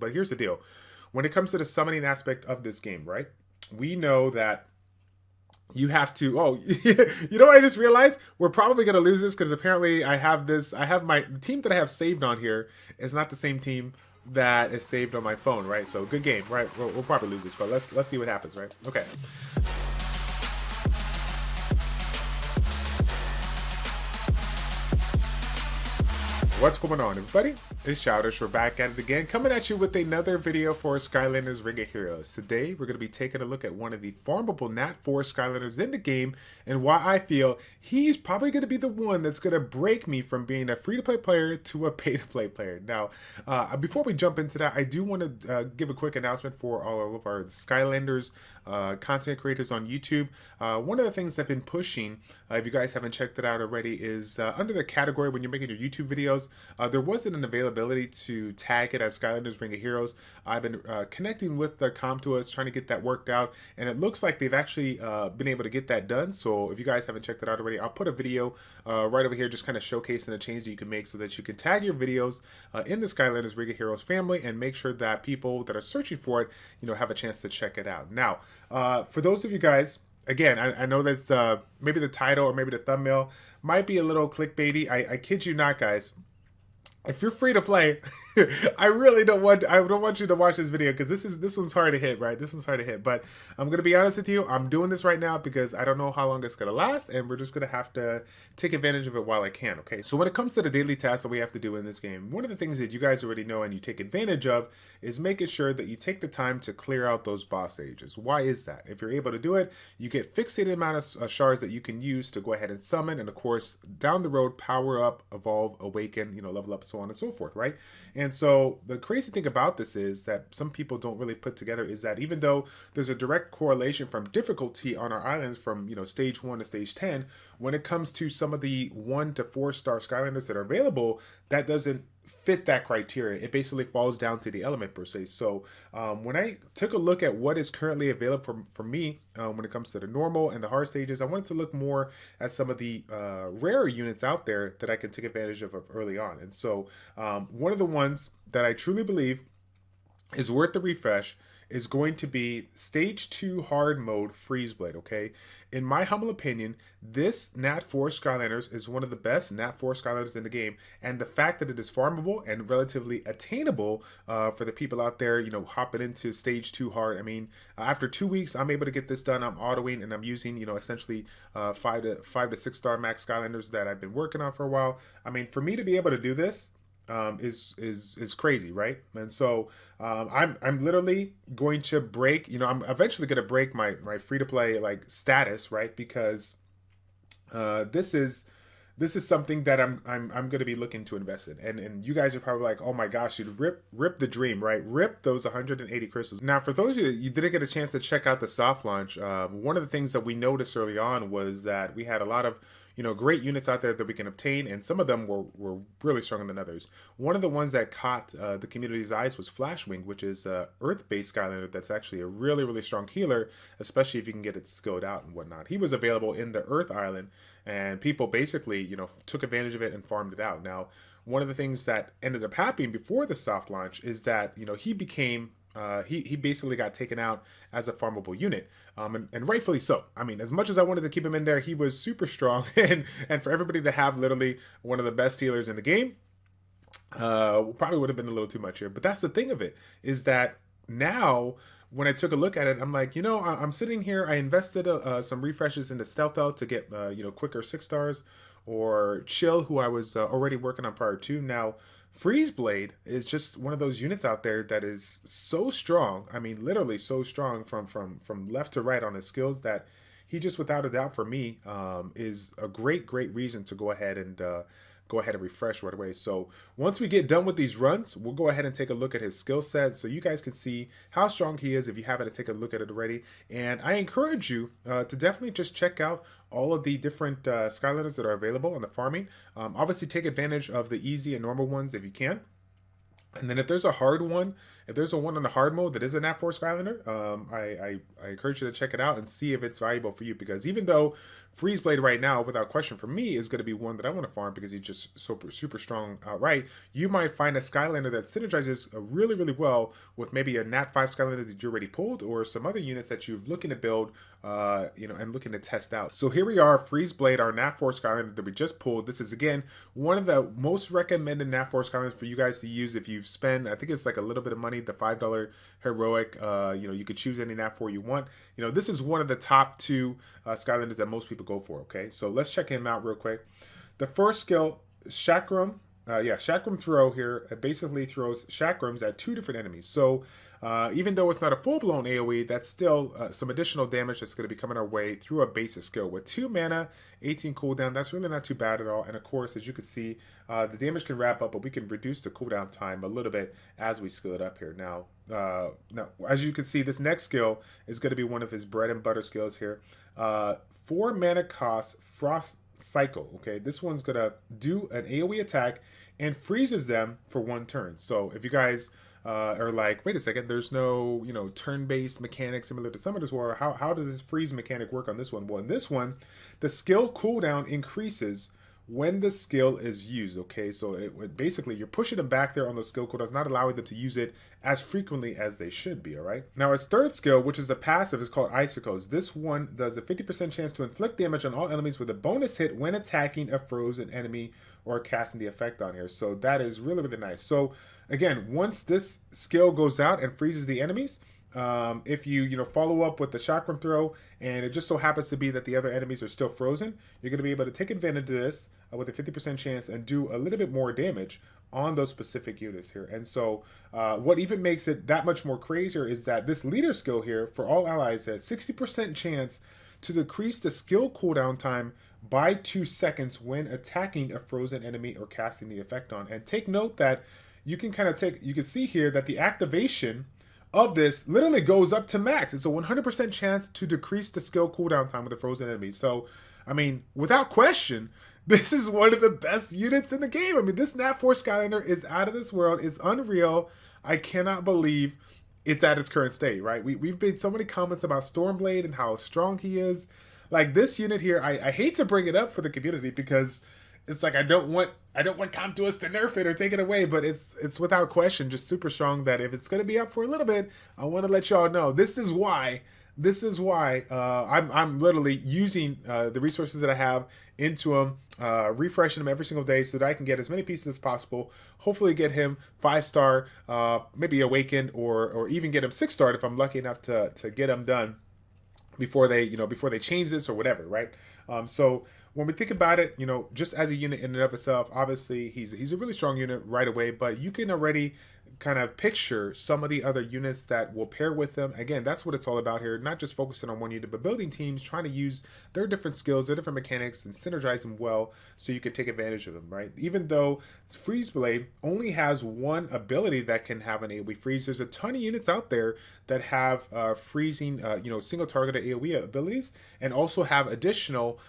But here's the deal. When it comes to the summoning aspect of this game, right? We know that you have to, oh, you know what I just realized? We're probably going to lose this because apparently I have the team that I have saved on here is not the same team that is saved on my phone, right? So good game, right? We'll probably lose this, but let's see what happens, right? Okay. What's going on, everybody? It's Childish. We're back at it again, coming at you with another video for Skylanders Ring of Heroes. Today, we're going to be taking a look at one of the farmable Nat 4 Skylanders in the game, and why I feel he's probably going to be the one that's going to break me from being a free-to-play player to a pay-to-play player. Now, before we jump into that, I do want to give a quick announcement for all of our Skylanders content creators on YouTube. One of the things I've been pushing, if you guys haven't checked it out already, is under the category when you're making your YouTube videos, there wasn't an availability to tag it as Skylanders Ring of Heroes. I've been connecting with the Comtuas, trying to get that worked out, and it looks like they've actually been able to get that done. So if you guys haven't checked it out already, I'll put a video right over here just kind of showcasing the change that you can make so that you can tag your videos in the Skylanders Ring of Heroes family and make sure that people that are searching for it, have a chance to check it out. Now, for those of you guys, again, I know that's maybe the title or maybe the thumbnail might be a little clickbaity. I kid you not, guys. If you're free to play, I don't want you to watch this video because this one's hard to hit, right? This one's hard to hit. But I'm gonna be honest with you, I'm doing this right now because I don't know how long it's gonna last, and we're just gonna have to take advantage of it while I can. Okay. So when it comes to the daily tasks that we have to do in this game, one of the things that you guys already know and you take advantage of is making sure that you take the time to clear out those boss stages. Why is that? If you're able to do it, you get fixated amount of shards that you can use to go ahead and summon, and of course down the road power up, evolve, awaken, level up, so on and so forth, right? And so the crazy thing about this is that some people don't really put together is that even though there's a direct correlation from difficulty on our islands from stage 1 to stage 10, when it comes to some of the 1 to 4 star Skylanders that are available, that doesn't fit that criteria. It basically falls down to the element per se. So when I took a look at what is currently available for me when it comes to the normal and the hard stages, I wanted to look more at some of the rarer units out there that I can take advantage of early on. And so one of the ones that I truly believe is worth the refresh is going to be Stage 2 Hard Mode Freezeblade, okay? In my humble opinion, this Nat 4 Skylanders is one of the best Nat 4 Skylanders in the game, and the fact that it is farmable and relatively attainable for the people out there, hopping into Stage 2 Hard. I mean, after 2 weeks, I'm able to get this done. I'm autoing, and I'm using, essentially 5 to 6 star max Skylanders that I've been working on for a while. I mean, for me to be able to do this, is crazy, right? And so I'm literally going to break, I'm eventually going to break my free to play status, right? Because this is something that I'm going to be looking to invest in, and you guys are probably like, oh my gosh, you'd rip the dream, right? Rip those 180 crystals. Now, for those of you that didn't get a chance to check out the soft launch, one of the things that we noticed early on was that we had a lot of great units out there that we can obtain, and some of them were really stronger than others. One of the ones that caught the community's eyes was Flashwing, which is a Earth-based Skylander that's actually a really, really strong healer, especially if you can get it skilled out and whatnot. He was available in the Earth Island, and people basically, took advantage of it and farmed it out. Now, one of the things that ended up happening before the soft launch is that, he became he basically got taken out as a farmable unit, and rightfully so. I mean, as much as I wanted to keep him in there, he was super strong, and for everybody to have literally one of the best healers in the game, probably would have been a little too much here. But that's the thing of it, is that now when I took a look at it, I'm like, I'm sitting here, I invested some refreshes into Stealth Out to get quicker 6 stars, or Chill, who I was already working on prior to. Now Freezeblade is just one of those units out there that is so strong. I mean, literally so strong from left to right on his skills that he just, without a doubt, for me, is a great reason to go ahead and refresh right away. So once we get done with these runs, we'll go ahead and take a look at his skill set so you guys can see how strong he is if you haven't take a look at it already. And I encourage you to definitely just check out all of the different Skylanders that are available on the farming. Obviously take advantage of the easy and normal ones if you can. And then if there's a hard one, if there's a one on the hard mode that is a Nat 4 Skylander, I encourage you to check it out and see if it's valuable for you. Because even though freezeblade right now, without question for me, is going to be one that I want to farm because he's just super strong outright, you might find a Skylander that synergizes really well with maybe a Nat 5 Skylander that you already pulled, or some other units that you're looking to build, and looking to test out. So here we are, freezeblade, our Nat 4 Skylander that we just pulled. This is again one of the most recommended Nat 4 Skylanders for you guys to use if you've spent, I think it's like a little bit of money, the $5 heroic. You could choose any Nat 4 you want. This is one of the top 2 Skylanders that most people go for. Okay, so let's check him out real quick. The first skill, Chakram. Chakram throw here. It basically throws chakrams at 2 different enemies. So even though it's not a full-blown AoE, that's still some additional damage that's going to be coming our way through a basic skill. With 2 mana, 18 cooldown, that's really not too bad at all. And of course, as you can see, the damage can wrap up, but we can reduce the cooldown time a little bit as we skill it up here. Now, as you can see, this next skill is going to be one of his bread and butter skills here. 4 mana cost, Frost Cycle. Okay, this one's going to do an AoE attack and freezes them for 1 turn. So if you guys are like, wait a second, there's no, turn-based mechanic similar to Summoners War. How does this freeze mechanic work on this one? Well, in this one, the skill cooldown increases when the skill is used. Okay, so basically you're pushing them back there on those skill cooldowns, not allowing them to use it as frequently as they should be. All right, now his third skill, which is a passive, is called Icicles. This one does a 50% chance to inflict damage on all enemies with a bonus hit when attacking a frozen enemy or casting the effect on here. So that is really nice. So again, once this skill goes out and freezes the enemies, if you follow up with the chakram throw, and it just so happens to be that the other enemies are still frozen, you're going to be able to take advantage of this with a 50% chance and do a little bit more damage on those specific units here. And so what even makes it that much more crazier is that this leader skill here for all allies has 60% chance to decrease the skill cooldown time by 2 seconds when attacking a frozen enemy or casting the effect on. And take note that you can see here that the activation of this literally goes up to max. It's a 100% chance to decrease the skill cooldown time with a frozen enemy. So, I mean, without question, this is one of the best units in the game. I mean, this Nat 4 Skylander is out of this world. It's unreal. I cannot believe it's at its current state, right? We've made so many comments about Stormblade and how strong he is. Like, this unit here, I hate to bring it up for the community because it's like I don't want Comtuous to nerf it or take it away, but it's without question just super strong that if it's going to be up for a little bit, I want to let y'all know this is why I'm literally using the resources that I have into him, refreshing him every single day so that I can get as many pieces as possible. Hopefully get him 5-star, maybe awakened, or even get him 6-star if I'm lucky enough to get him done before they change this or whatever, right? So when we think about it, just as a unit in and of itself, obviously he's a really strong unit right away, but you can already kind of picture some of the other units that will pair with them. Again, that's what it's all about here, not just focusing on one unit, but building teams, trying to use their different skills, their different mechanics, and synergize them well so you can take advantage of them, right? Even though freezeblade only has one ability that can have an AoE freeze, there's a ton of units out there that have freezing, single targeted AoE abilities, and also have additional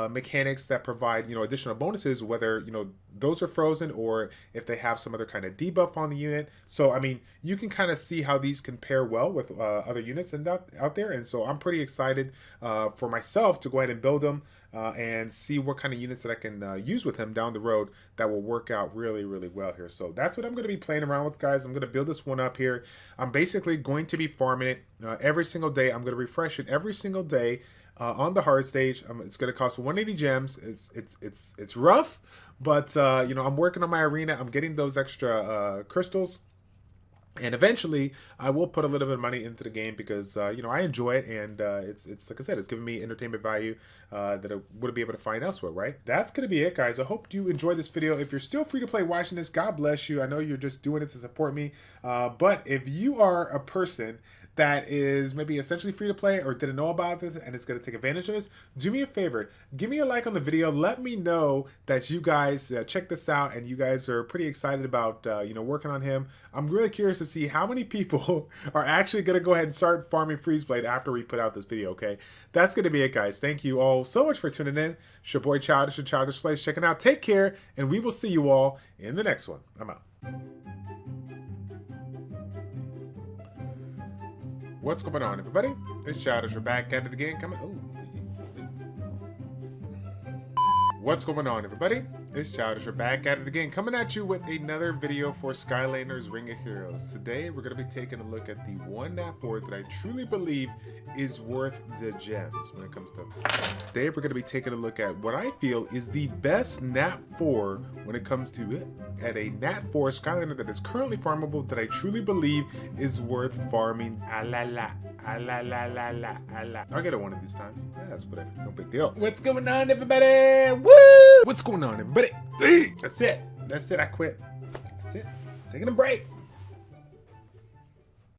mechanics that provide, additional bonuses, whether, those are frozen or if they have some other kind of debuff on the unit. So, I mean, you can kind of see how these can pair well with other units out there. And so I'm pretty excited for myself to go ahead and build them and see what kind of units that I can use with him down the road that will work out really well here. So that's what I'm going to be playing around with, guys. I'm going to build this one up here. I'm basically going to be farming it every single day. I'm going to refresh it every single day. On the hard stage, it's going to cost 180 gems. It's rough, but I'm working on my arena. I'm getting those extra crystals, and eventually I will put a little bit of money into the game because I enjoy it, and it's like I said, it's giving me entertainment value that I wouldn't be able to find elsewhere, right? That's gonna be it, guys. I hope you enjoyed this video. If you're still free to play watching this, God bless you. I know you're just doing it to support me, but if you are a person that is maybe essentially free to play or didn't know about this and it's going to take advantage of this, do me a favor, give me a like on the video. Let me know that you guys check this out and you guys are pretty excited about working on him. I'm really curious to see how many people are actually going to go ahead and start farming freezeblade after we put out this video. Okay, that's going to be it, guys. Thank you all so much for tuning in. It's your boy Childish and ChildishPlays checking out. Take care, and we will see you all in the next one. I'm out. What's going on, everybody? It's Childish. We're back at it again. What's going on, everybody? It's Childish. We're back at it again, coming at you with another video for Skylanders Ring of Heroes. Today, we're going to be taking a look at the one nat4 that I truly believe is worth the gems when it comes to. Today, we're going to be taking a look at what I feel is the best nat4 when it comes to it. At a nat4 Skylander that is currently farmable that I truly believe is worth farming. I'll get it one of these times. Yeah, that's whatever. No big deal. What's going on, everybody? Woo! What's going on, everybody? That's it. That's it. I quit. That's it. Taking a break.